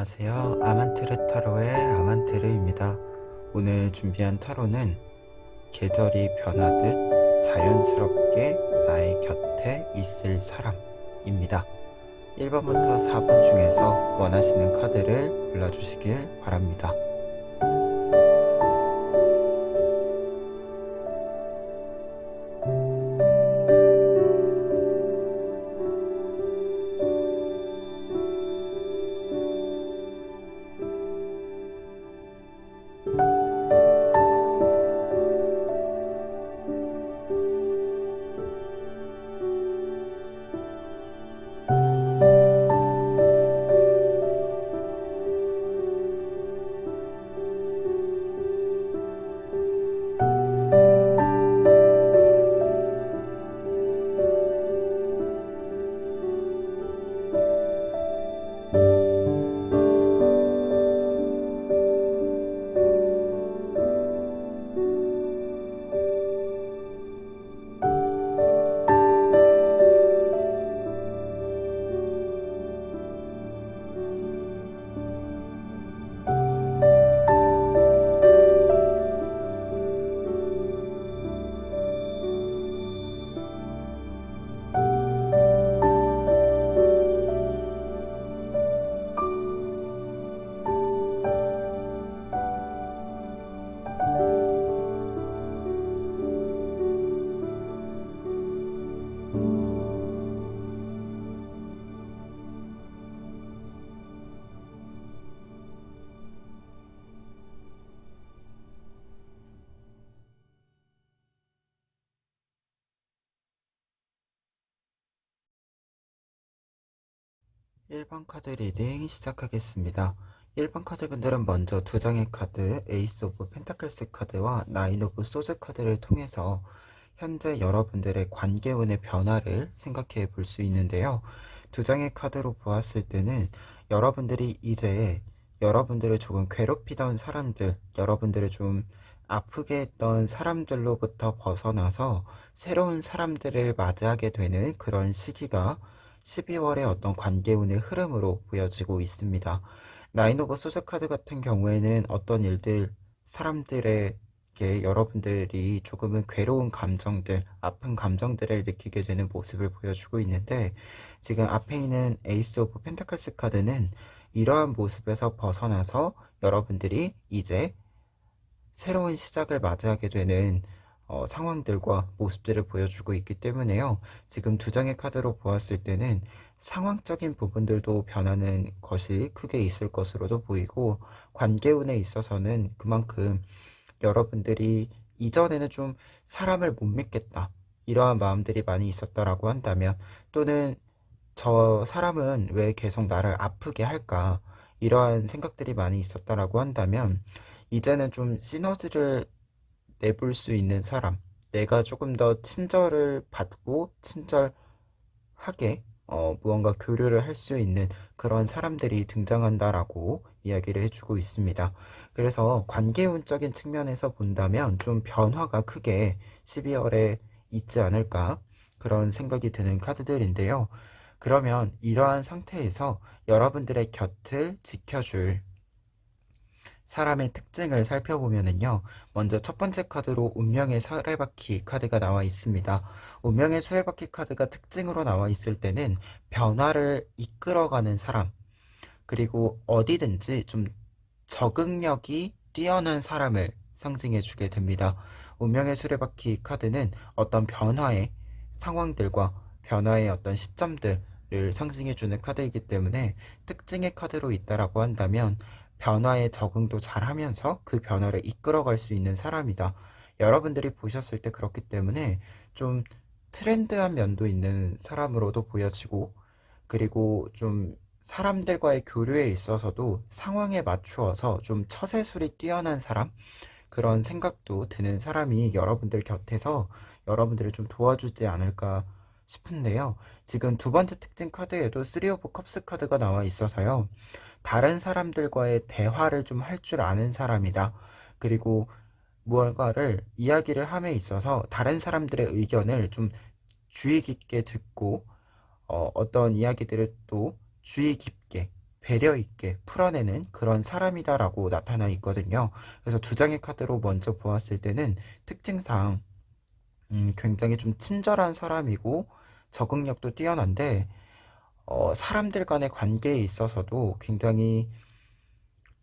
안녕하세요. 아만테르 타로의 아만테르입니다. 오늘 준비한 타로는 계절이 변하듯 자연스럽게 나의 곁에 있을 사람입니다. 1번부터 4번 중에서 원하시는 카드를 골라주시길 바랍니다. 일 번 카드 리딩 시작하겠습니다. 1번 카드분들은 먼저 두 장의 카드 에이스 오브 펜타클스 카드와 나인 오브 소즈 카드를 통해서 현재 여러분들의 관계운의 변화를 생각해 볼 수 있는데요. 두 장의 카드로 보았을 때는 여러분들이 이제 여러분들을 조금 괴롭히던 사람들, 여러분들을 좀 아프게 했던 사람들로부터 벗어나서 새로운 사람들을 맞이하게 되는 그런 시기가 12월의 어떤 관계운의 흐름으로 보여지고 있습니다. 나인 오브 소스 카드 같은 경우에는 어떤 일들, 사람들에게 여러분들이 조금은 괴로운 감정들, 아픈 감정들을 느끼게 되는 모습을 보여주고 있는데, 지금 앞에 있는 에이스 오브 펜타클스 카드는 이러한 모습에서 벗어나서 여러분들이 이제 새로운 시작을 맞이하게 되는 상황들과 모습들을 보여주고 있기 때문에요. 지금 두 장의 카드로 보았을 때는 상황적인 부분들도 변하는 것이 크게 있을 것으로도 보이고, 관계운에 있어서는 그만큼 여러분들이 이전에는 좀 사람을 못 믿겠다, 이러한 마음들이 많이 있었다라고 한다면, 또는 저 사람은 왜 계속 나를 아프게 할까, 이러한 생각들이 많이 있었다라고 한다면, 이제는 좀 시너지를 내볼 수 있는 사람, 내가 조금 더 친절을 받고 친절하게 무언가 교류를 할 수 있는 그런 사람들이 등장한다라고 이야기를 해주고 있습니다. 그래서 관계운적인 측면에서 본다면 좀 변화가 크게 12월에 있지 않을까, 그런 생각이 드는 카드들인데요. 그러면 이러한 상태에서 여러분들의 곁을 지켜줄 사람의 특징을 살펴보면은요, 먼저 첫 번째 카드로 운명의 수레바퀴 카드가 나와 있습니다. 운명의 수레바퀴 카드가 특징으로 나와 있을 때는 변화를 이끌어가는 사람, 그리고 어디든지 좀 적응력이 뛰어난 사람을 상징해 주게 됩니다. 운명의 수레바퀴 카드는 어떤 변화의 상황들과 변화의 어떤 시점들을 상징해 주는 카드이기 때문에 특징의 카드로 있다라고 한다면 변화에 적응도 잘 하면서 그 변화를 이끌어갈 수 있는 사람이다. 여러분들이 보셨을 때 그렇기 때문에 좀 트렌드한 면도 있는 사람으로도 보여지고, 그리고 좀 사람들과의 교류에 있어서도 상황에 맞추어서 좀 처세술이 뛰어난 사람, 그런 생각도 드는 사람이 여러분들 곁에서 여러분들을 좀 도와주지 않을까 싶은데요. 지금 두 번째 특징 카드에도 3 오브 컵스 카드가 나와 있어서요, 다른 사람들과의 대화를 좀 할 줄 아는 사람이다. 그리고 무언가를 이야기를 함에 있어서 다른 사람들의 의견을 좀 주의 깊게 듣고, 어떤 이야기들을 또 주의 깊게 배려 있게 풀어내는 그런 사람이다라고 나타나 있거든요. 그래서 두 장의 카드로 먼저 보았을 때는 특징상 굉장히 좀 친절한 사람이고 적응력도 뛰어난데 사람들 간의 관계에 있어서도 굉장히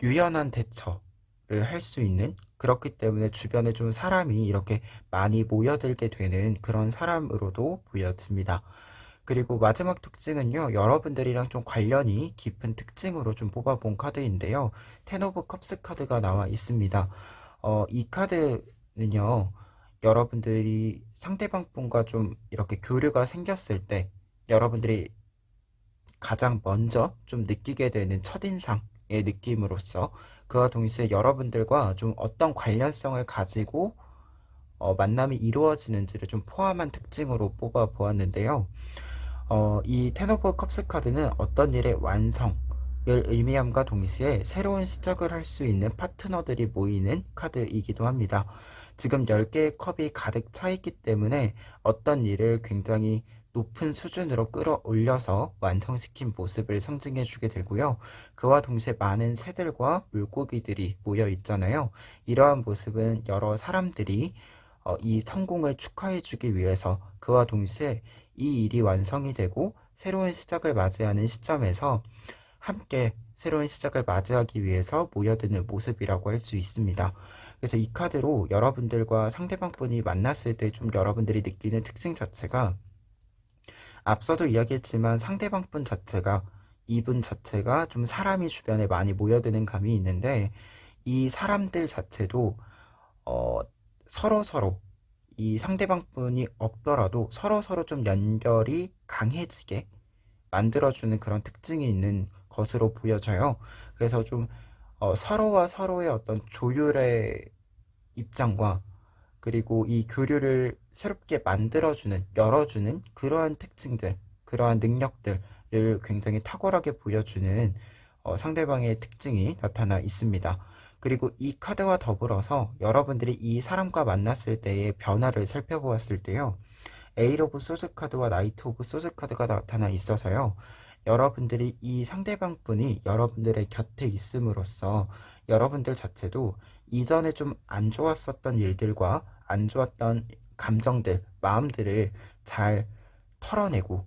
유연한 대처를 할 수 있는, 그렇기 때문에 주변에 좀 사람이 이렇게 많이 모여들게 되는 그런 사람으로도 보여집니다. 그리고 마지막 특징은요, 여러분들이랑 좀 관련이 깊은 특징으로 좀 뽑아본 카드인데요. 텐 오브 컵스 카드가 나와 있습니다. 이 카드는요, 여러분들이 상대방 분과 좀 이렇게 교류가 생겼을 때 여러분들이 가장 먼저 좀 느끼게 되는 첫인상의 느낌으로써, 그와 동시에 여러분들과 좀 어떤 관련성을 가지고 만남이 이루어지는지를 좀 포함한 특징으로 뽑아 보았는데요. 이 텐 오브 컵스 카드는 어떤 일의 완성을 의미함과 동시에 새로운 시작을 할 수 있는 파트너들이 모이는 카드이기도 합니다. 지금 10개의 컵이 가득 차 있기 때문에 어떤 일을 굉장히 높은 수준으로 끌어올려서 완성시킨 모습을 상징해 주게 되고요. 그와 동시에 많은 새들과 물고기들이 모여 있잖아요. 이러한 모습은 여러 사람들이 이 성공을 축하해 주기 위해서, 그와 동시에 이 일이 완성이 되고 새로운 시작을 맞이하는 시점에서 함께 새로운 시작을 맞이하기 위해서 모여드는 모습이라고 할 수 있습니다. 그래서 이 카드로 여러분들과 상대방 분이 만났을 때 좀 여러분들이 느끼는 특징 자체가, 앞서도 이야기했지만 상대방 분 자체가, 이분 자체가 좀 사람이 주변에 많이 모여드는 감이 있는데, 이 사람들 자체도 어, 서로 이 상대방 분이 없더라도 서로 좀 연결이 강해지게 만들어주는 그런 특징이 있는 것으로 보여져요. 그래서 좀 서로와 서로의 어떤 조율의 입장과, 그리고 이 교류를 새롭게 만들어주는, 열어주는 그러한 특징들, 그러한 능력들을 굉장히 탁월하게 보여주는 상대방의 특징이 나타나 있습니다. 그리고 이 카드와 더불어서 여러분들이 이 사람과 만났을 때의 변화를 살펴보았을 때요, 에이트 오브 소즈 카드와 나이트 오브 소즈 카드가 나타나 있어서요, 여러분들이 이 상대방 분이 여러분들의 곁에 있음으로써 여러분들 자체도 이전에 좀 안 좋았었던 일들과 안 좋았던 감정들, 마음들을 잘 털어내고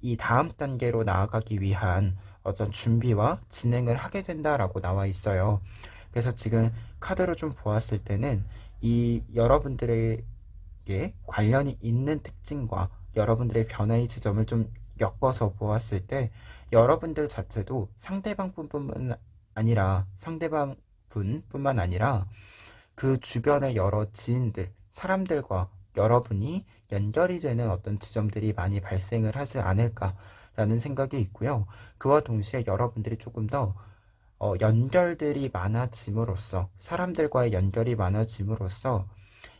이 다음 단계로 나아가기 위한 어떤 준비와 진행을 하게 된다라고 나와 있어요. 그래서 지금 카드로 좀 보았을 때는 이 여러분들에게 관련이 있는 특징과 여러분들의 변화의 지점을 좀 엮어서 보았을 때, 여러분들 자체도 상대방 분뿐만 아니라 그 주변의 여러 지인들, 사람들과 여러분이 연결이 되는 어떤 지점들이 많이 발생을 하지 않을까라는 생각이 있고요. 그와 동시에 여러분들이 조금 더 연결들이 많아짐으로써, 사람들과의 연결이 많아짐으로써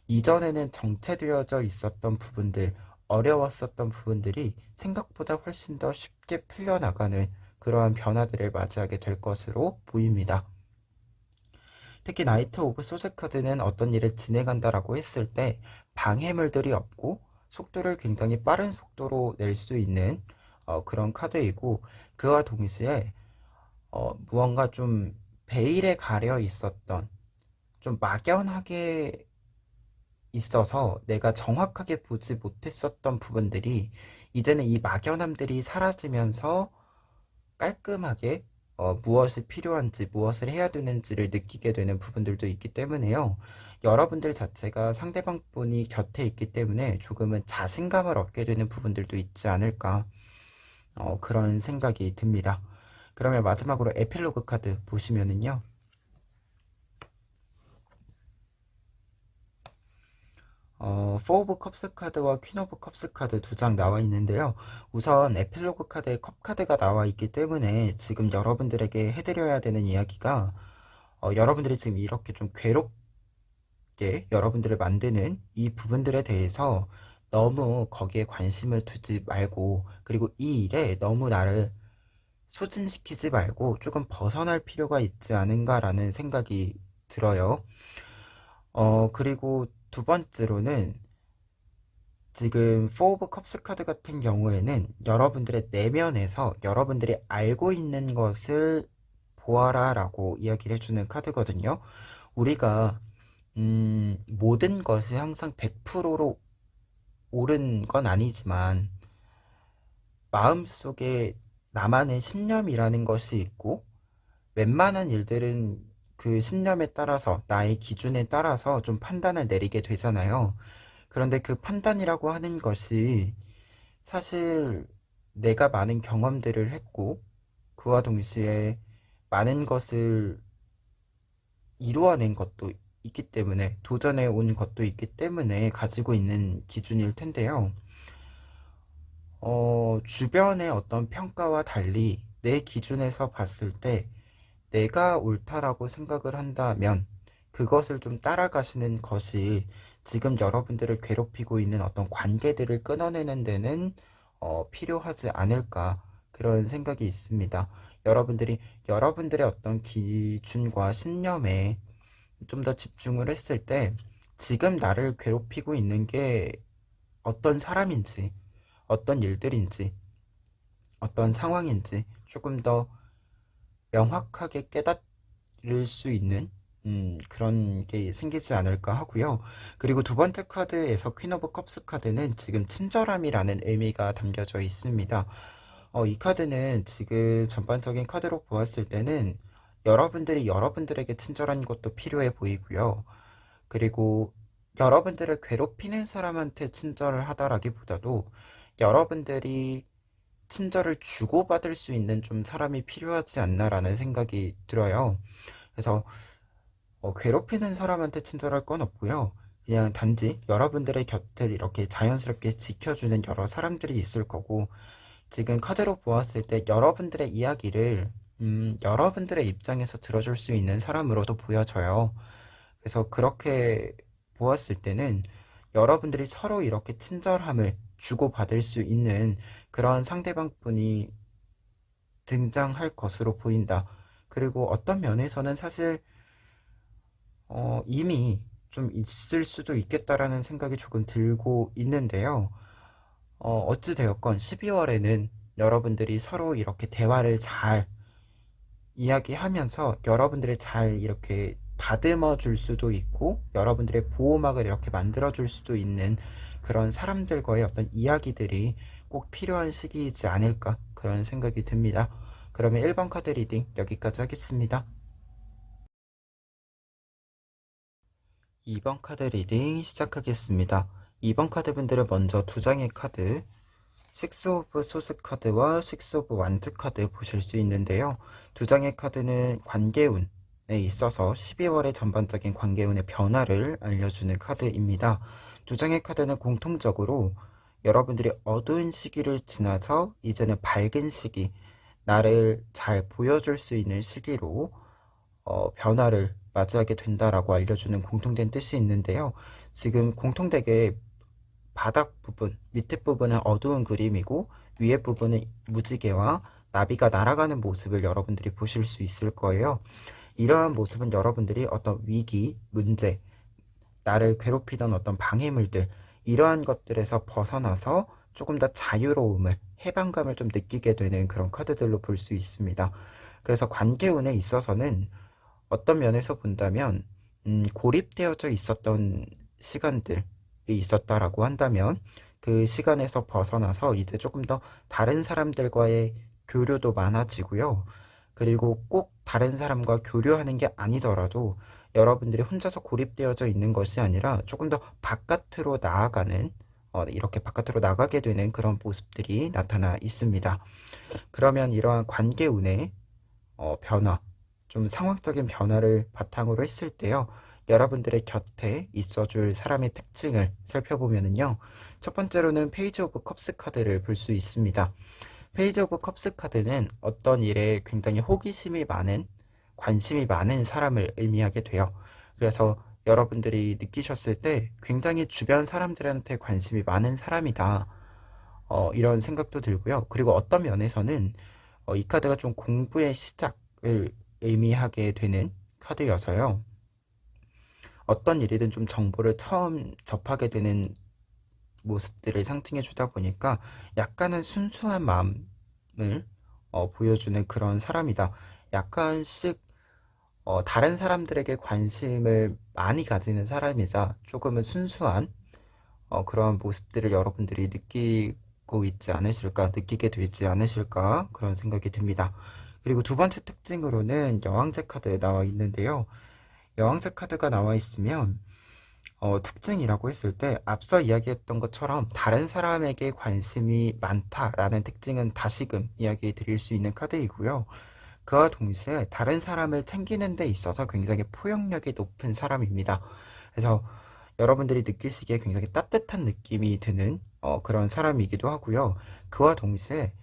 이전에는 정체되어져 있었던 부분들, 어려웠었던 부분들이 생각보다 훨씬 더 쉽게 풀려나가는 그러한 변화들을 맞이하게 될 것으로 보입니다. 특히 나이트 오브 소드 카드는 어떤 일을 진행한다라고 했을 때 방해물들이 없고 속도를 굉장히 빠른 속도로 낼 수 있는 그런 카드이고, 그와 동시에 무언가 좀 베일에 가려 있었던, 좀 막연하게 있어서 내가 정확하게 보지 못했었던 부분들이 이제는 이 막연함들이 사라지면서 깔끔하게 무엇이 필요한지, 무엇을 해야 되는지를 느끼게 되는 부분들도 있기 때문에요. 여러분들 자체가 상대방 분이 곁에 있기 때문에 조금은 자신감을 얻게 되는 부분들도 있지 않을까, 그런 생각이 듭니다. 그러면 마지막으로 에필로그 카드 보시면은요, 포 오브 컵스 카드와 퀸 오브 컵스 카드 두 장 나와 있는데요. 우선 에필로그 카드에 컵 카드가 나와 있기 때문에 지금 여러분들에게 해드려야 되는 이야기가, 여러분들이 지금 이렇게 좀 괴롭게 여러분들을 만드는 이 부분들에 대해서 너무 거기에 관심을 두지 말고, 그리고 이 일에 너무 나를 소진시키지 말고 조금 벗어날 필요가 있지 않은가라는 생각이 들어요. 그리고 두 번째로는 지금 포 오브 컵스 카드 같은 경우에는 여러분들의 내면에서 여러분들이 알고 있는 것을 보아라 라고 이야기를 해주는 카드거든요. 우리가 모든 것이 항상 100%로 옳은 건 아니지만 마음속에 나만의 신념이라는 것이 있고 웬만한 일들은 그 신념에 따라서 나의 기준에 따라서 좀 판단을 내리게 되잖아요. 그런데 그 판단이라고 하는 것이 사실 내가 많은 경험들을 했고 그와 동시에 많은 것을 이루어낸 것도 있기 때문에 도전해 온 것도 있기 때문에 가지고 있는 기준일 텐데요. 주변의 어떤 평가와 달리 내 기준에서 봤을 때 내가 옳다라고 생각을 한다면 그것을 좀 따라가시는 것이 지금 여러분들을 괴롭히고 있는 어떤 관계들을 끊어내는 데는 필요하지 않을까 그런 생각이 있습니다. 여러분들이 여러분들의 어떤 기준과 신념에 좀 더 집중을 했을 때 지금 나를 괴롭히고 있는 게 어떤 사람인지, 어떤 일들인지, 어떤 상황인지 조금 더 명확하게 깨달을 수 있는 그런 게 생기지 않을까 하고요. 그리고 두 번째 카드에서 퀸 오브 컵스 카드는 지금 친절함이라는 의미가 담겨져 있습니다. 이 카드는 지금 전반적인 카드로 보았을 때는 여러분들이 여러분들에게 친절한 것도 필요해 보이고요. 그리고 여러분들을 괴롭히는 사람한테 친절을 하다라기보다도 여러분들이 친절을 주고받을 수 있는 좀 사람이 필요하지 않나라는 생각이 들어요. 그래서 괴롭히는 사람한테 친절할 건 없고요. 그냥 단지 여러분들의 곁을 이렇게 자연스럽게 지켜주는 여러 사람들이 있을 거고, 지금 카드로 보았을 때 여러분들의 이야기를 여러분들의 입장에서 들어줄 수 있는 사람으로도 보여져요. 그래서 그렇게 보았을 때는 여러분들이 서로 이렇게 친절함을 주고받을 수 있는 그런 상대방 분이 등장할 것으로 보인다. 그리고 어떤 면에서는 사실 이미 좀 있을 수도 있겠다라는 생각이 조금 들고 있는데요. 어찌 되었건 12월에는 여러분들이 서로 이렇게 대화를 잘 이야기하면서 여러분들을 잘 이렇게 다듬어 줄 수도 있고 여러분들의 보호막을 이렇게 만들어 줄 수도 있는 그런 사람들과의 어떤 이야기들이 꼭 필요한 시기이지 않을까 그런 생각이 듭니다. 그러면 1번 카드 리딩 여기까지 하겠습니다. 2번 카드 리딩 시작하겠습니다. 2번 카드 분들은 먼저 두 장의 카드 식스 오브 소스 카드와 식스 오브 완드 카드 보실 수 있는데요. 두 장의 카드는 관계운에 있어서 12월의 전반적인 관계운의 변화를 알려주는 카드입니다. 두 장의 카드는 공통적으로 여러분들이 어두운 시기를 지나서 이제는 밝은 시기, 나를 잘 보여줄 수 있는 시기로 변화를 맞이하게 된다라고 알려주는 공통된 뜻이 있는데요. 지금 공통되게 바닥 부분, 밑에 부분은 어두운 그림이고 위에 부분은 무지개와 나비가 날아가는 모습을 여러분들이 보실 수 있을 거예요. 이러한 모습은 여러분들이 어떤 위기, 문제, 나를 괴롭히던 어떤 방해물들 이러한 것들에서 벗어나서 조금 더 자유로움을, 해방감을 좀 느끼게 되는 그런 카드들로 볼 수 있습니다. 그래서 관계운에 있어서는 어떤 면에서 본다면 고립되어져 있었던 시간들이 있었다라고 한다면 그 시간에서 벗어나서 이제 조금 더 다른 사람들과의 교류도 많아지고요. 그리고 꼭 다른 사람과 교류하는 게 아니더라도 여러분들이 혼자서 고립되어져 있는 것이 아니라 조금 더 바깥으로 나아가는 이렇게 바깥으로 나가게 되는 그런 모습들이 나타나 있습니다. 그러면 이러한 관계운의 변화, 좀 상황적인 변화를 바탕으로 했을 때요. 여러분들의 곁에 있어줄 사람의 특징을 살펴보면은요. 첫 번째로는 페이지 오브 컵스 카드를 볼 수 있습니다. 페이지 오브 컵스 카드는 어떤 일에 굉장히 호기심이 많은, 관심이 많은 사람을 의미하게 돼요. 그래서 여러분들이 느끼셨을 때 굉장히 주변 사람들한테 관심이 많은 사람이다. 이런 생각도 들고요. 그리고 어떤 면에서는 이 카드가 좀 공부의 시작을 의미하게 되는 카드여서요. 어떤 일이든 좀 정보를 처음 접하게 되는 모습들을 상징해 주다 보니까 약간은 순수한 마음을 보여주는 그런 사람이다. 약간씩 다른 사람들에게 관심을 많이 가지는 사람이자 조금은 순수한 그런 모습들을 여러분들이 느끼게 되지 않으실까 그런 생각이 듭니다. 그리고 두 번째 특징으로는 여왕제 카드 나와 있는데요. 여왕제 카드가 나와 있으면 특징이라고 했을 때 앞서 이야기했던 것처럼 다른 사람에게 관심이 많다라는 특징은 다시금 이야기 드릴 수 있는 카드이고요. 그와 동시에 다른 사람을 챙기는 데 있어서 굉장히 포용력이 높은 사람입니다. 그래서 여러분들이 느끼시기에 굉장히 따뜻한 느낌이 드는 그런 사람이기도 하고요. 그와 동시에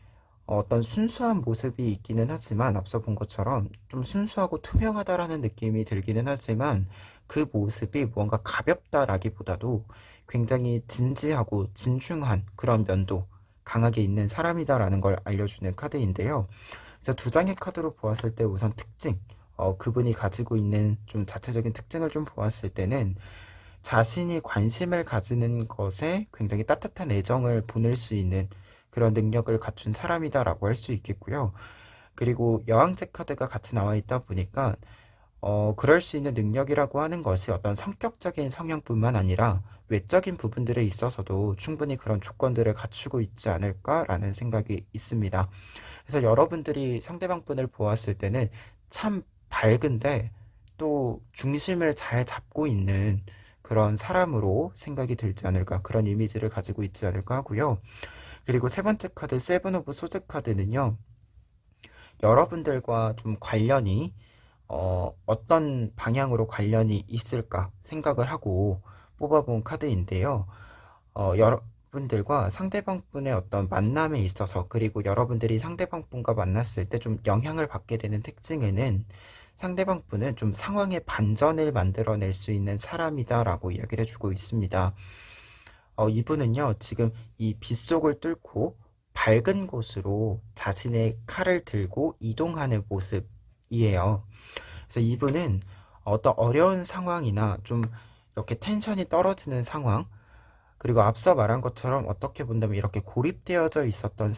어떤 순수한 모습이 있기는 하지만 앞서 본 것처럼 좀 순수하고 투명하다라는 느낌이 들기는 하지만 그 모습이 무언가 가볍다라기보다도 굉장히 진지하고 진중한 그런 면도 강하게 있는 사람이다라는 걸 알려주는 카드인데요. 그래서 두 장의 카드로 보았을 때 우선 특징, 그분이 가지고 있는 좀 자체적인 특징을 좀 보았을 때는 자신이 관심을 가지는 것에 굉장히 따뜻한 애정을 보낼 수 있는 그런 능력을 갖춘 사람이다라고 할 수 있겠고요. 그리고 여왕제 카드가 같이 나와 있다 보니까 그럴 수 있는 능력이라고 하는 것이 어떤 성격적인 성향뿐만 아니라 외적인 부분들에 있어서도 충분히 그런 조건들을 갖추고 있지 않을까라는 생각이 있습니다. 그래서 여러분들이 상대방 분을 보았을 때는 참 밝은데 또 중심을 잘 잡고 있는 그런 사람으로 생각이 들지 않을까, 그런 이미지를 가지고 있지 않을까 하고요. 그리고 세 번째 카드 세븐 오브 소드 카드는요, 여러분들과 좀 관련이 어떤 방향으로 관련이 있을까 생각을 하고 뽑아본 카드인데요. 여러분들과 상대방 분의 어떤 만남에 있어서, 그리고 여러분들이 상대방 분과 만났을 때 좀 영향을 받게 되는 특징에는 상대방 분은 좀 상황의 반전을 만들어낼 수 있는 사람이다라고 이야기를 해주고 있습니다. 이분은요, 지금 이 빗속을 뚫고 밝은 곳으로 자신의 칼을 들고 이동하는 모습이에요. 그래서 이분은 어떤 어려운 상황이나 좀 이렇게 텐션이 떨어지는 상황, 그리고 앞서 말한 것처럼 어떻게 본다면 이렇게 고립되어져 있었던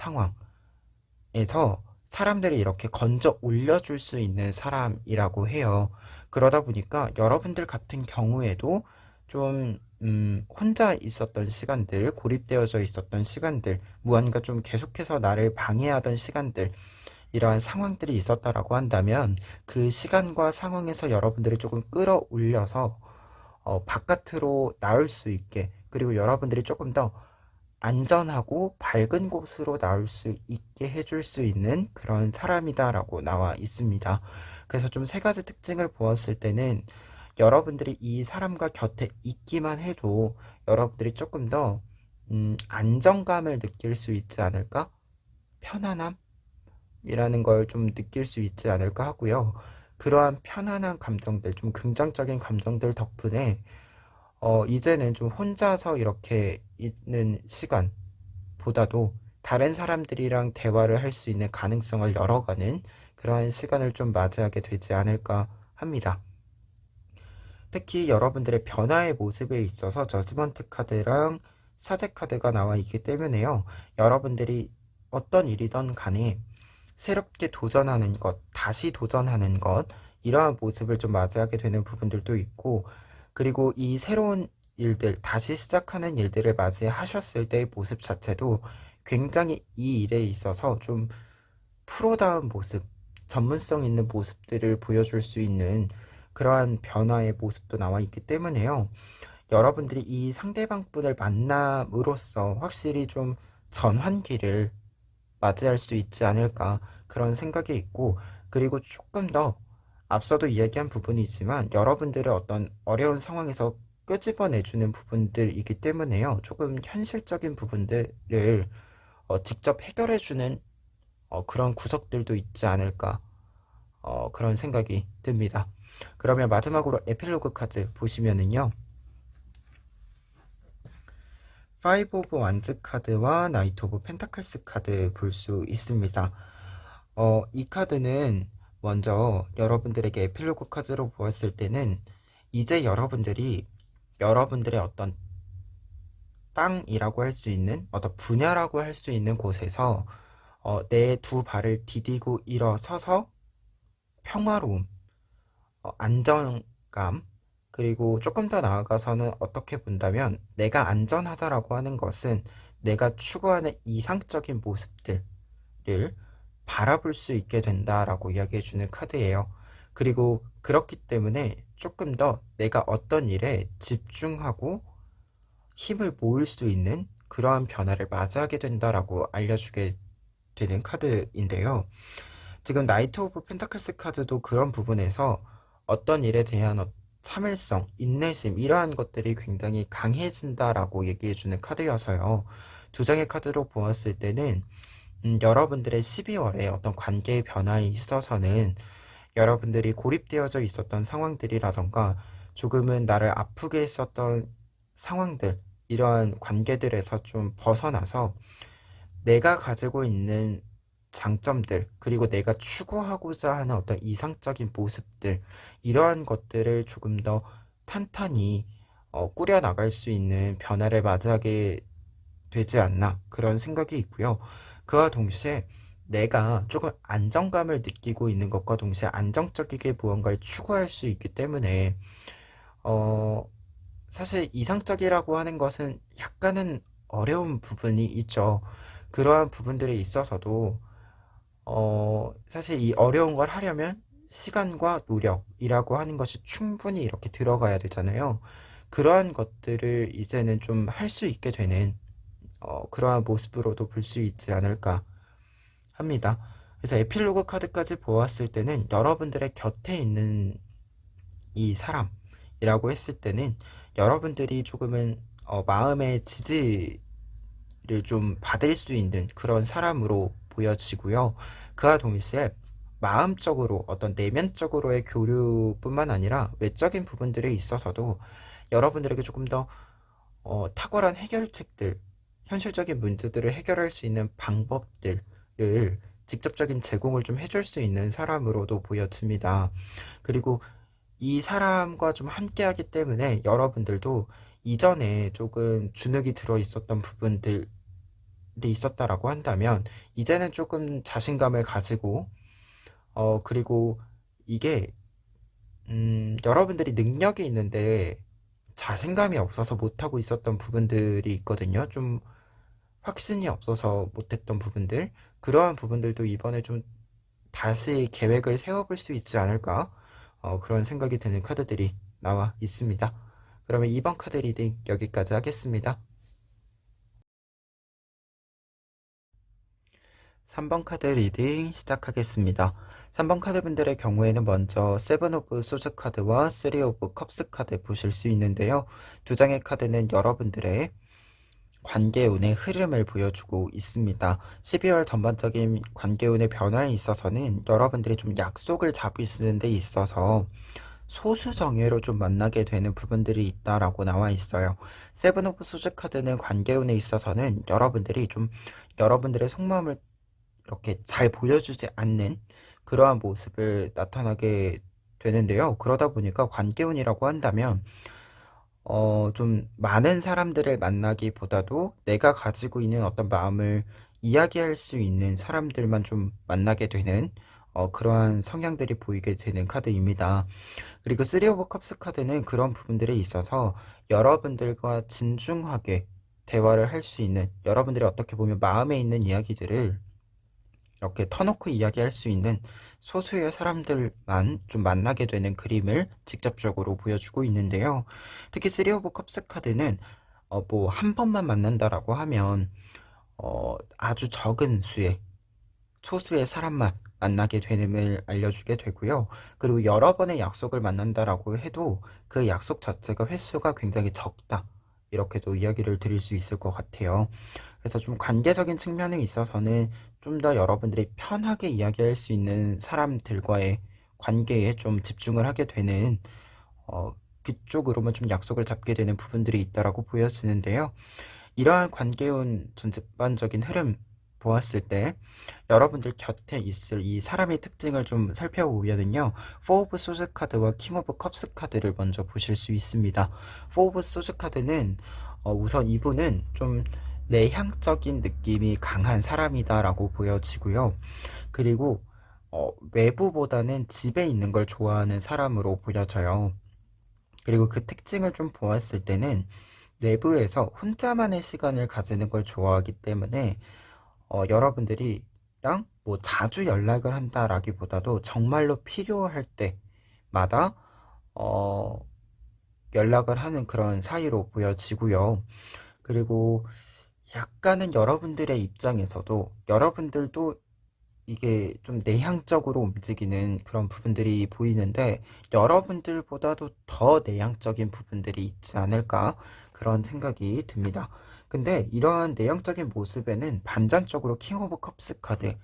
상황에서 사람들이 이렇게 건져 올려줄 수 있는 사람이라고 해요. 그러다 보니까 여러분들 같은 경우에도 좀 혼자 있었던 시간들, 고립되어져 있었던 시간들, 무언가 좀 계속해서 나를 방해하던 시간들, 이러한 상황들이 있었다라고 한다면 그 시간과 상황에서 여러분들이 조금 끌어올려서 바깥으로 나올 수 있게, 그리고 여러분들이 조금 더 안전하고 밝은 곳으로 나올 수 있게 해줄 수 있는 그런 사람이다라고 나와 있습니다. 그래서 좀 세 가지 특징을 보았을 때는 여러분들이 이 사람과 곁에 있기만 해도 여러분들이 조금 더 안정감을 느낄 수 있지 않을까? 편안함이라는 걸 좀 느낄 수 있지 않을까 하고요. 그러한 편안한 감정들, 좀 긍정적인 감정들 덕분에 이제는 좀 혼자서 이렇게 있는 시간보다도 다른 사람들이랑 대화를 할 수 있는 가능성을 열어가는 그러한 시간을 좀 맞이하게 되지 않을까 합니다. 특히 여러분들의 변화의 모습에 있어서 저지먼트 카드랑 사제 카드가 나와 있기 때문에요. 여러분들이 어떤 일이든 간에 새롭게 도전하는 것, 다시 도전하는 것, 이러한 모습을 좀 맞이하게 되는 부분들도 있고, 그리고 이 새로운 일들, 다시 시작하는 일들을 맞이하셨을 때의 모습 자체도 굉장히 이 일에 있어서 좀 프로다운 모습, 전문성 있는 모습들을 보여줄 수 있는 그러한 변화의 모습도 나와 있기 때문에요. 여러분들이 이 상대방 분을 만남으로써 확실히 좀 전환기를 맞이할 수 있지 않을까 그런 생각이 있고, 그리고 조금 더 앞서도 이야기한 부분이지만 여러분들의 어떤 어려운 상황에서 끄집어내주는 부분들이기 때문에요. 조금 현실적인 부분들을 직접 해결해주는 그런 구석들도 있지 않을까 그런 생각이 듭니다. 그러면 마지막으로 에필로그 카드 보시면은요, 파이브 오브 완즈 카드와 나이트 오브 펜타클스 카드 볼 수 있습니다. 이 카드는 먼저 여러분들에게 에필로그 카드로 보았을 때는 이제 여러분들이 여러분들의 어떤 땅이라고 할 수 있는 어떤 분야라고 할 수 있는 곳에서 내 두 발을 디디고 일어서서 평화로움, 안정감, 그리고 조금 더 나아가서는 어떻게 본다면 내가 안전하다라고 하는 것은 내가 추구하는 이상적인 모습들을 바라볼 수 있게 된다라고 이야기해주는 카드예요. 그리고 그렇기 때문에 조금 더 내가 어떤 일에 집중하고 힘을 모을 수 있는 그러한 변화를 맞이하게 된다라고 알려주게 되는 카드인데요. 지금 나이트 오브 펜타클스 카드도 그런 부분에서 어떤 일에 대한 참을성, 인내심 이러한 것들이 굉장히 강해진다라고 얘기해주는 카드여서요. 두 장의 카드로 보았을 때는 여러분들의 12월에 어떤 관계의 변화에 있어서는 여러분들이 고립되어져 있었던 상황들이라던가 조금은 나를 아프게 했었던 상황들, 이러한 관계들에서 좀 벗어나서 내가 가지고 있는 장점들, 그리고 내가 추구하고자 하는 어떤 이상적인 모습들, 이러한 것들을 조금 더 탄탄히 꾸려나갈 수 있는 변화를 맞이하게 되지 않나, 그런 생각이 있고요. 그와 동시에 내가 조금 안정감을 느끼고 있는 것과 동시에 안정적이게 무언가를 추구할 수 있기 때문에 어, 사실 이상적이라고 하는 것은 약간은 어려운 부분이 있죠. 그러한 부분들에 있어서도 사실 이 어려운 걸 하려면 시간과 노력이라고 하는 것이 충분히 이렇게 들어가야 되잖아요. 그러한 것들을 이제는 좀 할 수 있게 되는 그러한 모습으로도 볼 수 있지 않을까 합니다. 그래서 에필로그 카드까지 보았을 때는 여러분들의 곁에 있는 이 사람이라고 했을 때는 여러분들이 조금은 마음의 지지를 좀 받을 수 있는 그런 사람으로 보여지고요. 그와 동시에 마음적으로 어떤 내면적으로의 교류뿐만 아니라 외적인 부분들에 있어서도 여러분들에게 조금 더 탁월한 해결책들, 현실적인 문제들을 해결할 수 있는 방법들을 직접적인 제공을 좀 해줄 수 있는 사람으로도 보여집니다. 그리고 이 사람과 좀 함께하기 때문에 여러분들도 이전에 조금 주눅이 들어 있었던 부분들이 있었다라고 한다면 이제는 조금 자신감을 가지고 그리고 이게 여러분들이 능력이 있는데 자신감이 없어서 못하고 있었던 부분들이 있거든요. 좀 확신이 없어서 못했던 부분들, 그러한 부분들도 이번에 좀 다시 계획을 세워볼 수 있지 않을까? 그런 생각이 드는 카드들이 나와 있습니다. 그러면 이번 카드 리딩 여기까지 하겠습니다. 3번 카드 리딩 시작하겠습니다. 3번 카드분들의 경우에는 먼저 세븐 오브 소즈 카드와 쓰리 오브 컵스 카드 보실 수 있는데요. 두 장의 카드는 여러분들의 관계운의 흐름을 보여주고 있습니다. 12월 전반적인 관계운의 변화에 있어서는 여러분들이 좀 약속을 잡으시는 데 있어서 소수 정예로 좀 만나게 되는 부분들이 있다라고 나와 있어요. 세븐 오브 소즈 카드는 관계운에 있어서는 여러분들이 좀 여러분들의 속마음을 이렇게 잘 보여주지 않는 그러한 모습을 나타나게 되는데요. 그러다 보니까 관계운이라고 한다면 좀 많은 사람들을 만나기보다도 내가 가지고 있는 어떤 마음을 이야기할 수 있는 사람들만 좀 만나게 되는 그러한 성향들이 보이게 되는 카드입니다. 그리고 쓰리 오브 컵스 카드는 그런 부분들에 있어서 여러분들과 진중하게 대화를 할 수 있는, 여러분들이 어떻게 보면 마음에 있는 이야기들을 이렇게 터놓고 이야기할 수 있는 소수의 사람들만 좀 만나게 되는 그림을 직접적으로 보여주고 있는데요. 특히 쓰리 오브 컵스 카드는 뭐 한 번만 만난다라고 하면 아주 적은 수의 소수의 사람만 만나게 됨을 알려주게 되고요. 그리고 여러 번의 약속을 만난다라고 해도 그 약속 자체가 횟수가 굉장히 적다, 이렇게도 이야기를 드릴 수 있을 것 같아요. 그래서 좀 관계적인 측면에 있어서는 좀 더 여러분들이 편하게 이야기할 수 있는 사람들과의 관계에 좀 집중을 하게 되는 그쪽으로만 좀 약속을 잡게 되는 부분들이 있다라고 보여지는데요. 이러한 관계운 전반적인 흐름 보았을 때 여러분들 곁에 있을 이 사람의 특징을 좀 살펴보면은요, 4 오브 소즈 카드와 킹 오브 컵스 카드를 먼저 보실 수 있습니다. 4 오브 소즈 카드는 우선 이분은 좀 내향적인 느낌이 강한 사람이다라고 보여지고요. 그리고 외부보다는 집에 있는 걸 좋아하는 사람으로 보여져요. 그리고 그 특징을 좀 보았을 때는 내부에서 혼자만의 시간을 가지는 걸 좋아하기 때문에 여러분들이랑 뭐 자주 연락을 한다라기보다도 정말로 필요할 때마다 어, 연락을 하는 그런 사이로 보여지고요. 그리고 약간은 여러분들의 입장에서도 여러분들도 이게 좀 내향적으로 움직이는 그런 부분들이 보이는데 여러분들보다도 더 내향적인 부분들이 있지 않을까 그런 생각이 듭니다. 근데 이러한 내향적인 모습에는 반전적으로 킹 오브 컵스 카드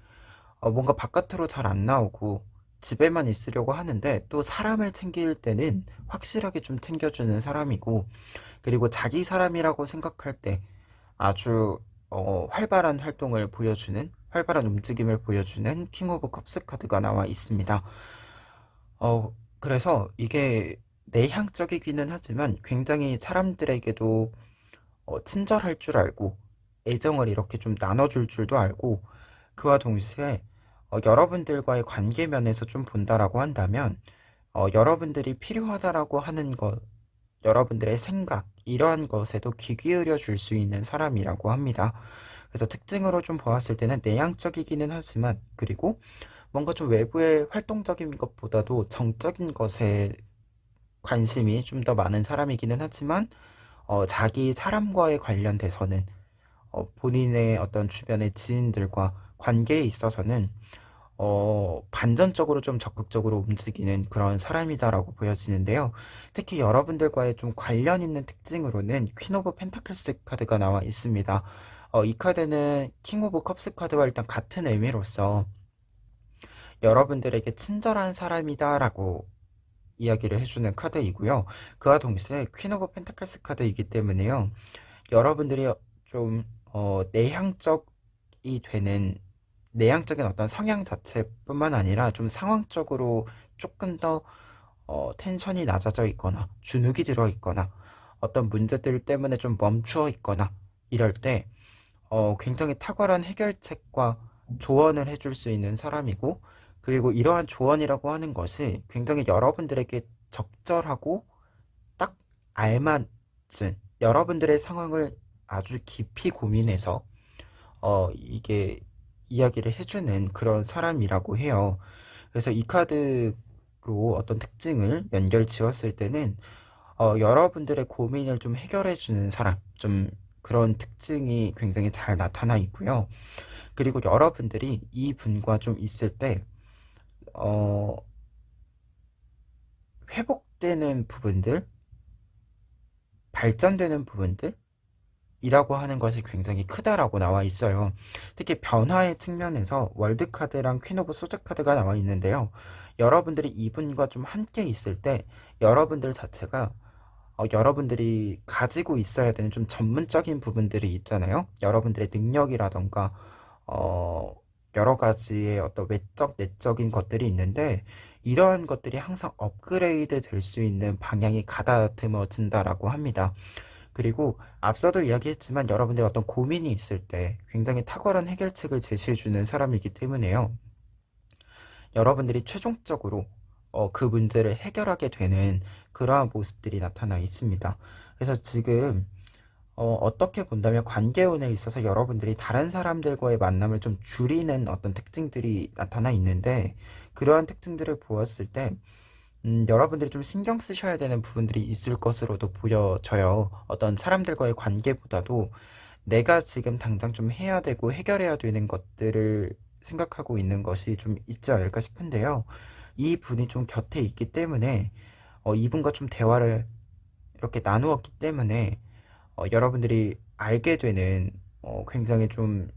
뭔가 바깥으로 잘 안 나오고 집에만 있으려고 하는데 또 사람을 챙길 때는 확실하게 좀 챙겨주는 사람이고 그리고 자기 사람이라고 생각할 때 아주 활발한 활동을 보여주는 활발한 움직임을 보여주는 킹 오브 컵스 카드가 나와 있습니다. 그래서 이게 내향적이기는 하지만 굉장히 사람들에게도 친절할 줄 알고 애정을 이렇게 좀 나눠줄 줄도 알고 그와 동시에 여러분들과의 관계 면에서 좀 본다라고 한다면 여러분들이 필요하다라고 하는 것 여러분들의 생각, 이러한 것에도 귀 기울여 줄 수 있는 사람이라고 합니다. 그래서 특징으로 좀 보았을 때는 내향적이기는 하지만, 그리고 뭔가 좀 외부의 활동적인 것보다도 정적인 것에 관심이 좀 더 많은 사람이기는 하지만, 자기 사람과의 관련돼서는, 본인의 어떤 주변의 지인들과 관계에 있어서는 반전적으로 좀 적극적으로 움직이는 그런 사람이다라고 보여지는데요. 특히 여러분들과의 좀 관련 있는 특징으로는 퀸 오브 펜타클스 카드가 나와 있습니다. 이 카드는 킹 오브 컵스 카드와 일단 같은 의미로서 여러분들에게 친절한 사람이다라고 이야기를 해주는 카드이고요. 그와 동시에 퀸 오브 펜타클스 카드이기 때문에요. 여러분들이 좀 내향적이 되는 내향적인 어떤 성향 자체뿐만 아니라 좀 상황적으로 조금 더 텐션이 낮아져 있거나 주눅이 들어 있거나 어떤 문제들 때문에 좀 멈추어 있거나 이럴 때 굉장히 탁월한 해결책과 조언을 해줄 수 있는 사람이고 그리고 이러한 조언이라고 하는 것이 굉장히 여러분들에게 적절하고 딱 알맞은 여러분들의 상황을 아주 깊이 고민해서 이게 이야기를 해주는 그런 사람이라고 해요. 그래서 이 카드로 어떤 특징을 연결 지었을 때는 여러분들의 고민을 좀 해결해주는 사람, 좀 그런 특징이 굉장히 잘 나타나 있고요. 그리고 여러분들이 이 분과 좀 있을 때, 어, 회복되는 부분들, 발전되는 부분들, 이라고 하는 것이 굉장히 크다라고 나와 있어요. 특히 변화의 측면에서 월드카드랑 퀸 오브 소드 카드가 나와 있는데요. 여러분들이 이분과 좀 함께 있을 때 여러분들 자체가 여러분들이 가지고 있어야 되는 좀 전문적인 부분들이 있잖아요. 여러분들의 능력이라던가 어, 여러 가지의 어떤 외적, 내적인 것들이 있는데 이러한 것들이 항상 업그레이드 될 수 있는 방향이 가다듬어진다라고 합니다. 그리고 앞서도 이야기했지만 여러분들이 어떤 고민이 있을 때 굉장히 탁월한 해결책을 제시해주는 사람이기 때문에요. 여러분들이 최종적으로 그 문제를 해결하게 되는 그러한 모습들이 나타나 있습니다. 그래서 지금 어떻게 본다면 관계운에 있어서 여러분들이 다른 사람들과의 만남을 좀 줄이는 어떤 특징들이 나타나 있는데 그러한 특징들을 보았을 때 여러분들이 좀 신경 쓰셔야 되는 부분들이 있을 것으로도 보여져요. 어떤 사람들과의 관계보다도 내가 지금 당장 좀 해야 되고 해결해야 되는 것들을 생각하고 있는 것이 좀 있지 않을까 싶은데요. 이 분이 좀 곁에 있기 때문에 이분과 좀 대화를 이렇게 나누었기 때문에 여러분들이 알게 되는 굉장히 좀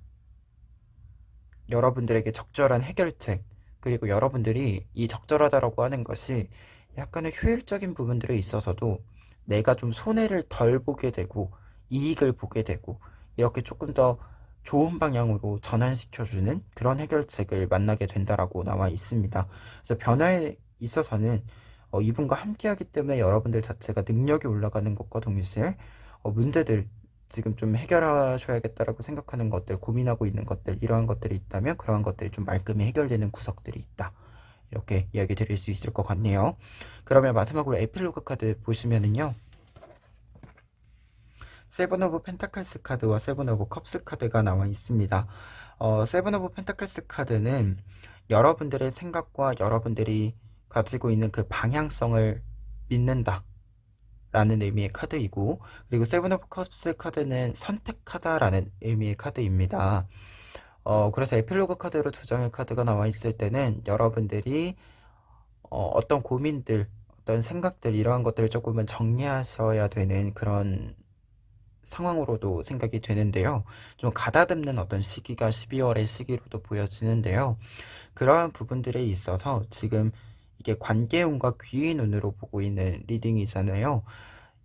여러분들에게 적절한 해결책, 그리고 여러분들이 이 적절하다라고 하는 것이 약간의 효율적인 부분들에 있어서도 내가 좀 손해를 덜 보게 되고 이익을 보게 되고 이렇게 조금 더 좋은 방향으로 전환시켜주는 그런 해결책을 만나게 된다라고 나와 있습니다. 그래서 변화에 있어서는 이분과 함께하기 때문에 여러분들 자체가 능력이 올라가는 것과 동시에 문제들, 지금 좀 해결하셔야겠다라고 생각하는 것들, 고민하고 있는 것들, 이러한 것들이 있다면 그러한 것들이 좀 말끔히 해결되는 구석들이 있다. 이렇게 이야기 드릴 수 있을 것 같네요. 그러면 마지막으로 에필로그 카드 보시면은요. 세븐 오브 펜타클스 카드와 세븐 오브 컵스 카드가 나와 있습니다. 세븐 오브 펜타클스 카드는 여러분들의 생각과 여러분들이 가지고 있는 그 방향성을 믿는다 라는 의미의 카드이고, 그리고 세븐 오브 컵스 카드는 선택하다라는 의미의 카드입니다. 그래서 에필로그 카드로 두 장의 카드가 나와 있을 때는 여러분들이 어떤 고민들, 어떤 생각들, 이러한 것들을 조금은 정리하셔야 되는 그런 상황으로도 생각이 되는데요. 좀 가다듬는 어떤 시기가 12월의 시기로도 보여지는데요. 그러한 부분들에 있어서 지금 이게 관계운과 귀인운으로 보고 있는 리딩이잖아요.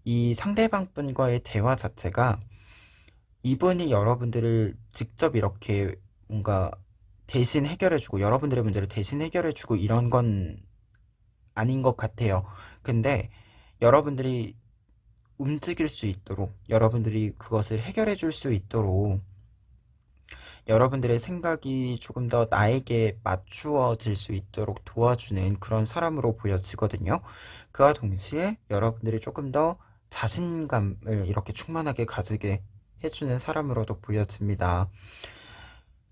이 상대방 분과의 대화 자체가 이분이 여러분들을 직접 이렇게 뭔가 대신 해결해주고, 여러분들의 문제를 대신 해결해주고 이런 건 아닌 것 같아요. 근데 여러분들이 움직일 수 있도록, 여러분들이 그것을 해결해 줄 수 있도록 여러분들의 생각이 조금 더 나에게 맞추어질 수 있도록 도와주는 그런 사람으로 보여지거든요. 그와 동시에 여러분들이 조금 더 자신감을 이렇게 충만하게 가지게 해주는 사람으로도 보여집니다.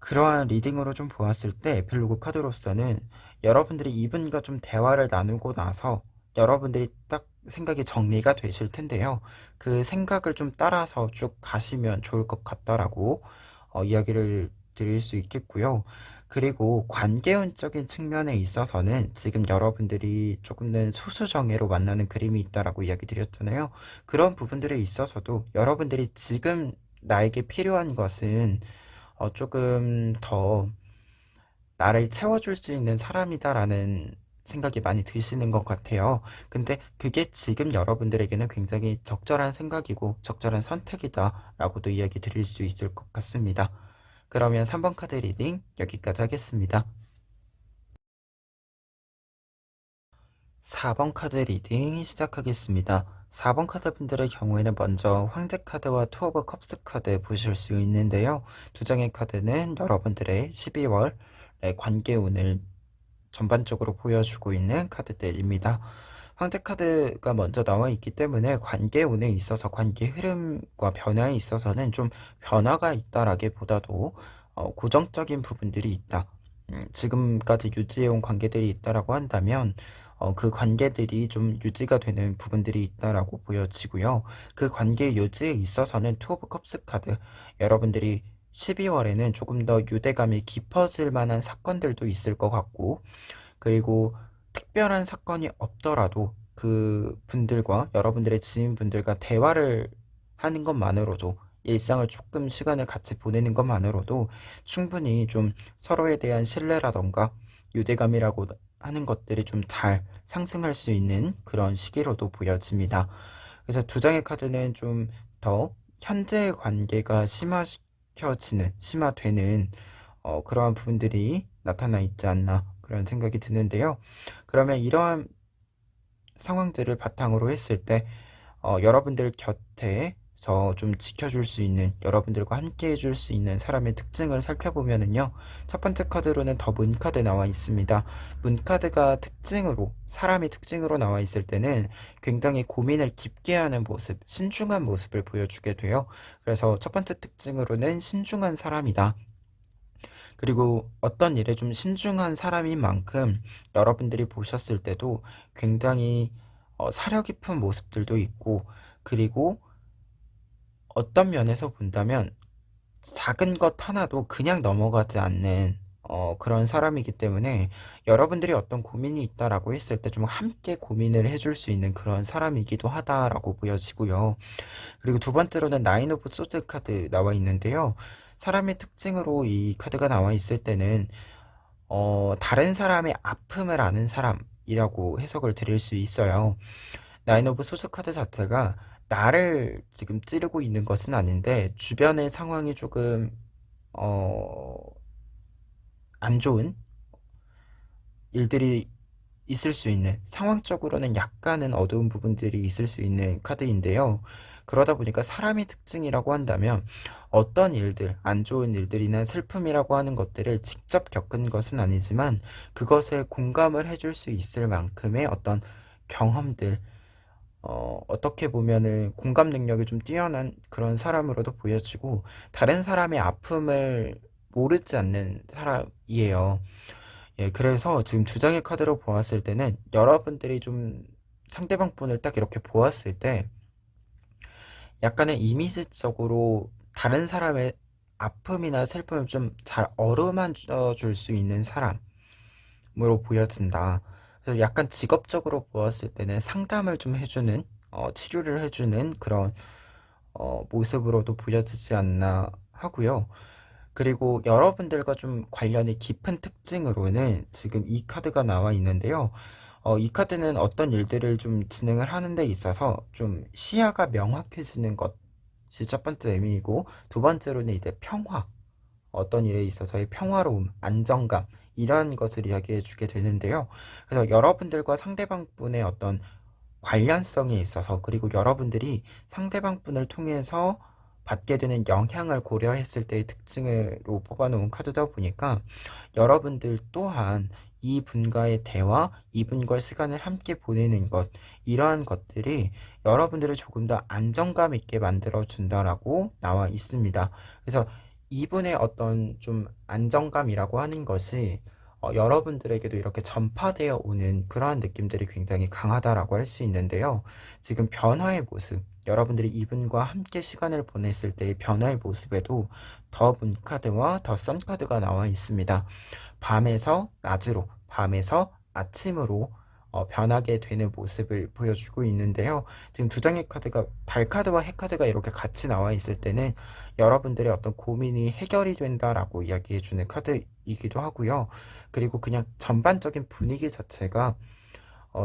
그러한 리딩으로 좀 보았을 때 에필로그 카드로서는 여러분들이 이분과 좀 대화를 나누고 나서 여러분들이 딱 생각이 정리가 되실 텐데요. 그 생각을 좀 따라서 쭉 가시면 좋을 것 같다라고 이야기를 드릴 수 있겠고요. 그리고 관계운적인 측면에 있어서는 지금 여러분들이 조금은 소수정예로 만나는 그림이 있다라고 이야기 드렸잖아요. 그런 부분들에 있어서도 여러분들이 지금 나에게 필요한 것은 조금 더 나를 채워줄 수 있는 사람이다라는 생각이 많이 드시는 것 같아요. 근데 그게 지금 여러분들에게는 굉장히 적절한 생각이고 적절한 선택이다라고도 이야기 드릴 수 있을 것 같습니다. 그러면 3번 카드 리딩 여기까지 하겠습니다. 4번 카드 리딩 시작하겠습니다. 4번 카드 분들의 경우에는 먼저 황제 카드와 투 오브 컵스 카드 보실 수 있는데요. 두 장의 카드는 여러분들의 12월의 관계운을 전반적으로 보여주고 있는 카드들입니다. 황제 카드가 먼저 나와 있기 때문에 관계운에 있어서, 관계 흐름과 변화에 있어서는 좀 변화가 있다라기보다도 고정적인 부분들이 있다. 지금까지 유지해온 관계들이 있다라고 한다면 그 관계들이 좀 유지가 되는 부분들이 있다라고 보여지고요. 그 관계 유지에 있어서는 투 오브 컵스 카드, 여러분들이 12월에는 조금 더 유대감이 깊어질 만한 사건들도 있을 것 같고, 그리고 특별한 사건이 없더라도 그 분들과, 여러분들의 지인분들과 대화를 하는 것만으로도, 일상을 조금 시간을 같이 보내는 것만으로도 충분히 좀 서로에 대한 신뢰라던가 유대감이라고 하는 것들이 좀 잘 상승할 수 있는 그런 시기로도 보여집니다. 그래서 두 장의 카드는 좀 더 현재의 관계가 심화되는 그러한 부분들이 나타나 있지 않나, 그런 생각이 드는데요. 그러면 이러한 상황들을 바탕으로 했을 때 여러분들 곁에서 좀 지켜줄 수 있는, 여러분들과 함께 해줄 수 있는 사람의 특징을 살펴보면은요. 첫 번째 카드로는 더 문 카드 나와 있습니다. 문 카드가 특징으로, 사람의 특징으로 나와 있을 때는 굉장히 고민을 깊게 하는 모습, 신중한 모습을 보여주게 돼요. 그래서 첫 번째 특징으로는 신중한 사람이다. 그리고 어떤 일에 좀 신중한 사람인 만큼 여러분들이 보셨을 때도 굉장히 사려 깊은 모습들도 있고, 그리고 어떤 면에서 본다면 작은 것 하나도 그냥 넘어가지 않는 그런 사람이기 때문에 여러분들이 어떤 고민이 있다라고 했을 때 좀 함께 고민을 해줄 수 있는 그런 사람이기도 하다라고 보여지고요. 그리고 두 번째로는 나인 오브 소드 카드 나와 있는데요. 사람의 특징으로 이 카드가 나와 있을 때는 다른 사람의 아픔을 아는 사람이라고 해석을 드릴 수 있어요. 나인 오브 소스 카드 자체가 나를 지금 찌르고 있는 것은 아닌데 주변의 상황이 조금 어, 안 좋은 일들이 있을 수 있는, 상황적으로는 약간은 어두운 부분들이 있을 수 있는 카드인데요. 그러다 보니까 사람의 특징이라고 한다면 어떤 일들, 안 좋은 일들이나 슬픔이라고 하는 것들을 직접 겪은 것은 아니지만 그것에 공감을 해줄 수 있을 만큼의 어떤 경험들, 어떻게 보면은 공감 능력이 좀 뛰어난 그런 사람으로도 보여지고 다른 사람의 아픔을 모르지 않는 사람이에요. 예, 그래서 지금 두 장의 카드로 보았을 때는 여러분들이 좀 상대방 분을 딱 이렇게 보았을 때 약간의 이미지적으로 다른 사람의 아픔이나 슬픔을 좀 잘 어루만져 줄 수 있는 사람으로 보여진다. 그래서 약간 직업적으로 보았을 때는 상담을 좀 해주는, 치료를 해주는 그런 모습으로도 보여지지 않나 하고요. 그리고 여러분들과 좀 관련이 깊은 특징으로는 지금 이 카드가 나와 있는데요. 이 카드는 어떤 일들을 좀 진행을 하는 데 있어서 좀 시야가 명확해지는 것이 첫 번째 의미이고, 두 번째로는 이제 평화, 어떤 일에 있어서의 평화로움, 안정감, 이런 것을 이야기해 주게 되는데요. 그래서 여러분들과 상대방 분의 어떤 관련성에 있어서, 그리고 여러분들이 상대방 분을 통해서 받게 되는 영향을 고려했을 때의 특징으로 뽑아놓은 카드다 보니까 여러분들 또한 이분과의 대화, 이분과 시간을 함께 보내는 것, 이러한 것들이 여러분들을 조금 더 안정감 있게 만들어 준다라고 나와 있습니다. 그래서 이분의 어떤 좀 안정감이라고 하는 것이 여러분들에게도 이렇게 전파되어 오는 그러한 느낌들이 굉장히 강하다라고 할 수 있는데요. 지금 변화의 모습, 여러분들이 이분과 함께 시간을 보냈을 때의 변화의 모습에도 더 문카드와 더 선카드가 나와 있습니다. 밤에서 낮으로, 밤에서 아침으로 변하게 되는 모습을 보여주고 있는데요. 지금 두 장의 카드가 달카드와 핵카드가 이렇게 같이 나와 있을 때는 여러분들의 어떤 고민이 해결이 된다라고 이야기해주는 카드이기도 하고요. 그리고 그냥 전반적인 분위기 자체가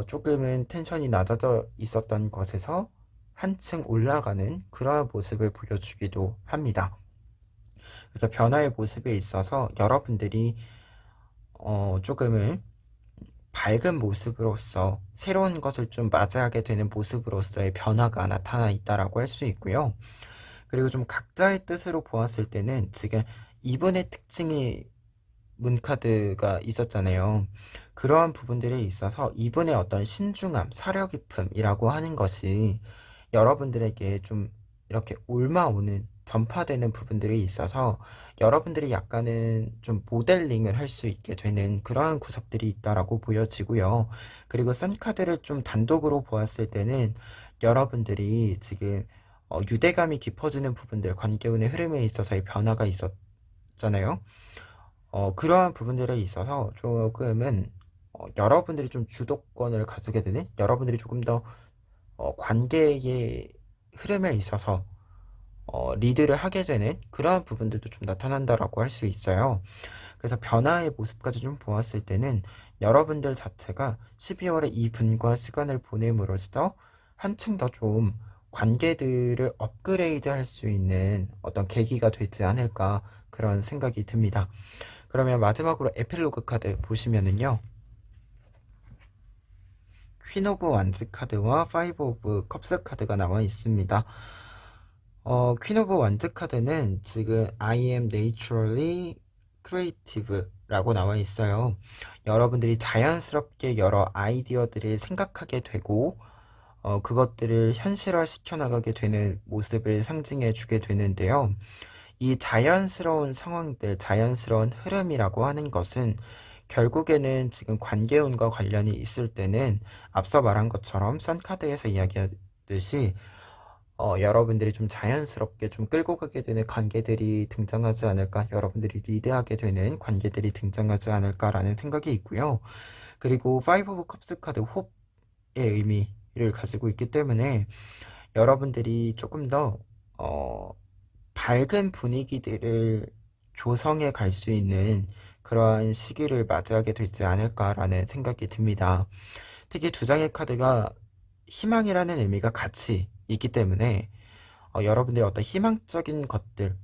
조금은 텐션이 낮아져 있었던 것에서 한층 올라가는 그러한 모습을 보여주기도 합니다. 그래서 변화의 모습에 있어서 여러분들이 조금은 밝은 모습으로서 새로운 것을 좀 맞이하게 되는 모습으로서의 변화가 나타나 있다라고 할 수 있고요. 그리고 좀 각자의 뜻으로 보았을 때는 지금 이분의 특징이 문카드가 있었잖아요. 그러한 부분들에 있어서 이분의 어떤 신중함, 사려 깊음이라고 하는 것이 여러분들에게 좀 이렇게 옮아오는, 전파되는 부분들이 있어서 여러분들이 약간은 좀 모델링을 할 수 있게 되는 그러한 구석들이 있다라고 보여지고요. 그리고 선카드를 좀 단독으로 보았을 때는 여러분들이 지금 유대감이 깊어지는 부분들, 관계운의 흐름에 있어서의 변화가 있었잖아요. 그러한 부분들에 있어서 조금은 여러분들이 좀 주도권을 가지게 되는, 여러분들이 조금 더 관계의 흐름에 있어서 리드를 하게 되는 그러한 부분들도 좀 나타난다라고 할 수 있어요. 그래서 변화의 모습까지 좀 보았을 때는 여러분들 자체가 12월에 이 분과 시간을 보냄으로써 한층 더 좀 관계들을 업그레이드 할 수 있는 어떤 계기가 되지 않을까, 그런 생각이 듭니다. 그러면 마지막으로 에필로그 카드 보시면은요. 퀸 오브 완즈 카드와 파이브 오브 컵스 카드가 나와 있습니다. 퀸 오브 완즈 카드는 지금 I am naturally creative라고 나와 있어요. 여러분들이 자연스럽게 여러 아이디어들을 생각하게 되고 그것들을 현실화 시켜나가게 되는 모습을 상징해 주게 되는데요. 이 자연스러운 상황들, 자연스러운 흐름이라고 하는 것은 결국에는 지금 관계운과 관련이 있을 때는 앞서 말한 것처럼 선카드에서 이야기하듯이 여러분들이 좀 자연스럽게 좀 끌고 가게 되는 관계들이 등장하지 않을까, 여러분들이 리드하게 되는 관계들이 등장하지 않을까라는 생각이 있고요. 그리고 파이브 오브 컵스 카드 홉의 의미를 가지고 있기 때문에 여러분들이 조금 더 어, 밝은 분위기들을 조성해 갈 수 있는 그러한 시기를 맞이하게 되지 않을까라는 생각이 듭니다. 특히 두 장의 카드가 희망이라는 의미가 같이 있기 때문에 여러분들의 어떤 희망적인 것들,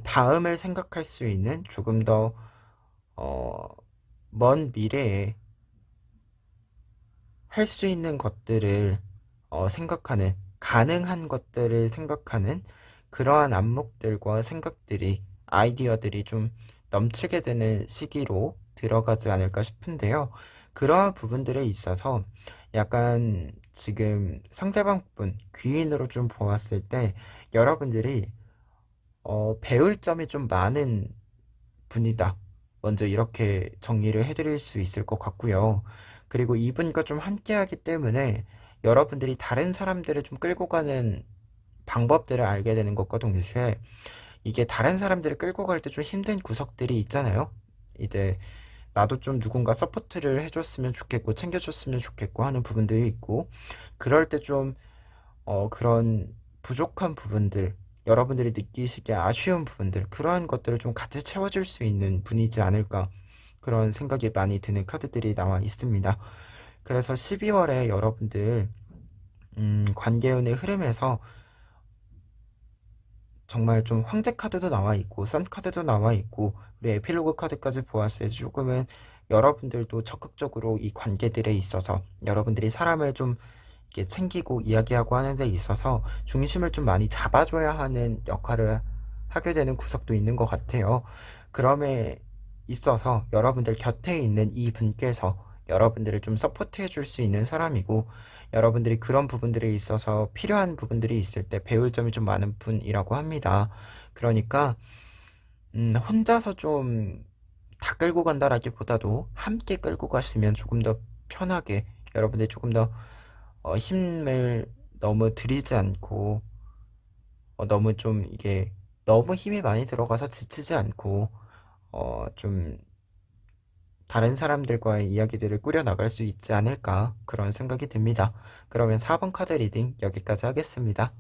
다음을 생각할 수 있는 조금 더 어, 먼 미래에 할 수 있는 것들을 생각하는 가능한 것들을 생각하는 그러한 안목들과 생각들이, 아이디어들이 좀 넘치게 되는 시기로 들어가지 않을까 싶은데요. 그러한 부분들에 있어서 약간 지금 상대방 분, 귀인으로 좀 보았을 때 여러분들이 배울 점이 좀 많은 분이다. 먼저 이렇게 정리를 해드릴 수 있을 것 같고요. 그리고 이분과 좀 함께하기 때문에 여러분들이 다른 사람들을 좀 끌고 가는 방법들을 알게 되는 것과 동시에 이게 다른 사람들을 끌고 갈 때 좀 힘든 구석들이 있잖아요. 이제 나도 좀 누군가 서포트를 해줬으면 좋겠고 챙겨줬으면 좋겠고 하는 부분들이 있고, 그럴 때 좀 그런 부족한 부분들, 여러분들이 느끼시기에 아쉬운 부분들, 그러한 것들을 좀 같이 채워줄 수 있는 분이지 않을까, 그런 생각이 많이 드는 카드들이 나와 있습니다. 그래서 12월에 여러분들 관계운의 흐름에서 정말 좀 황제 카드도 나와 있고 선 카드도 나와 있고 우리 에필로그 카드까지 보았을 때 조금은 여러분들도 적극적으로 이 관계들에 있어서 여러분들이 사람을 좀 이렇게 챙기고 이야기하고 하는 데 있어서 중심을 좀 많이 잡아줘야 하는 역할을 하게 되는 구석도 있는 것 같아요. 그럼에 있어서 여러분들 곁에 있는 이 분께서 여러분들을 좀 서포트해 줄 수 있는 사람이고, 여러분들이 그런 부분들에 있어서 필요한 부분들이 있을 때 배울 점이 좀 많은 분이라고 합니다. 그러니까 혼자서 좀 다 끌고 간다라기보다도 함께 끌고 가시면 조금 더 편하게, 여러분들이 조금 더 힘을 너무 들이지 않고 너무 좀 이게 너무 힘이 많이 들어가서 지치지 않고 좀 다른 사람들과의 이야기들을 꾸려나갈 수 있지 않을까, 그런 생각이 듭니다. 그러면 4번 카드 리딩 여기까지 하겠습니다.